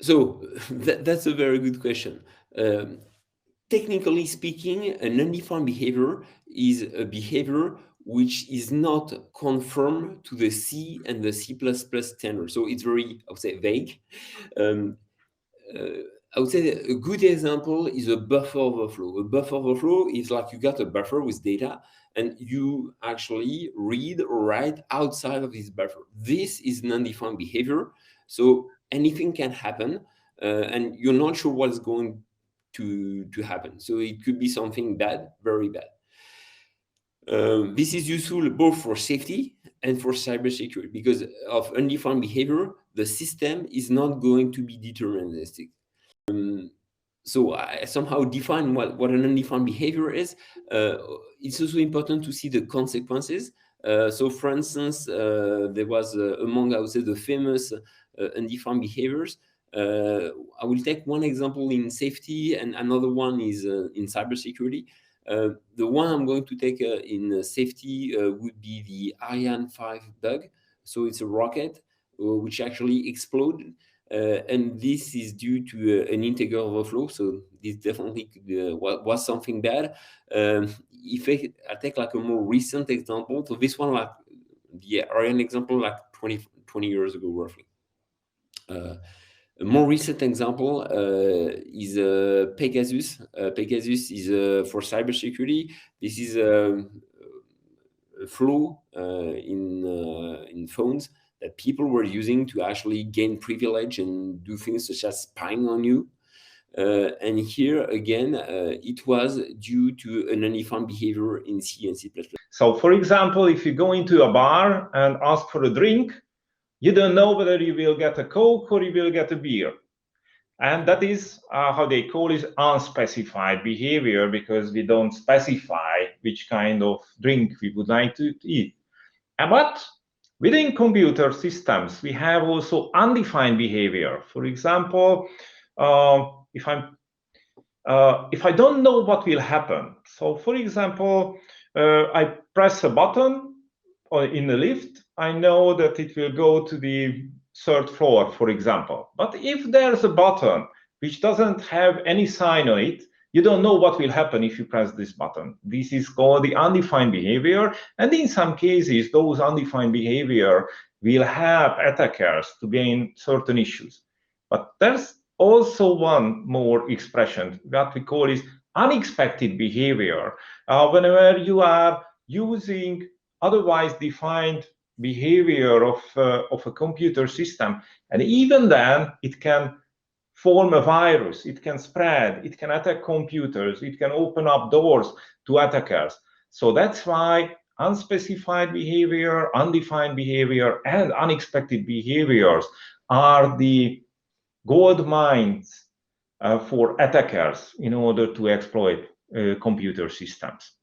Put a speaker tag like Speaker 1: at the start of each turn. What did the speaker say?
Speaker 1: So that's a very good question. Technically speaking, an undefined behavior is a behavior which is not conform to the C and the C++ standard. So it's very, I would say, vague. I would say a good example is a buffer overflow. A buffer overflow is like you got a buffer with data and you actually read or write outside of this buffer. This is an undefined behavior. So anything can happen and you're not sure what's going to happen. So it could be something bad, very bad. This is useful both for safety and for cybersecurity because of undefined behavior, the system is not going to be deterministic. So I somehow define what an undefined behavior is. It's also important to see the consequences. So for instance, there was among, I would say, the famous undefined behaviors. I will take one example in safety and another one is in cybersecurity. The one I'm going to take in safety would be the Ariane 5 bug. So it's a rocket which actually exploded. And this is due to an integer overflow. So this definitely was something bad. If I take like a more recent example, so this one, like the Ariane example, like 20 years ago, roughly. A more recent example is Pegasus. Pegasus is for cybersecurity. This is a flaw in phones that people were using to actually gain privilege and do things such as spying on you. And here again, it was due to an undefined behavior in C and C++.
Speaker 2: So for example, if you go into a bar and ask for a drink, you don't know whether you will get a Coke or you will get a beer. And that is how they call it unspecified behavior, because we don't specify which kind of drink we would like to eat. But within computer systems, we have also undefined behavior. For example, if I don't know what will happen, so for example, I press a button in the lift, I know that it will go to the third floor, for example. But if there's a button which doesn't have any sign on it, you don't know what will happen if you press this button. This is called the undefined behavior. And in some cases, those undefined behavior will help attackers to gain certain issues. But there's also one more expression, what we call is unexpected behavior. Whenever you are using otherwise defined behavior of a computer system, and even then it can form a virus, it can spread, it can attack computers, it can open up doors to attackers. So that's why unspecified behavior, undefined behavior, and unexpected behaviors are the gold mines for attackers in order to exploit computer systems.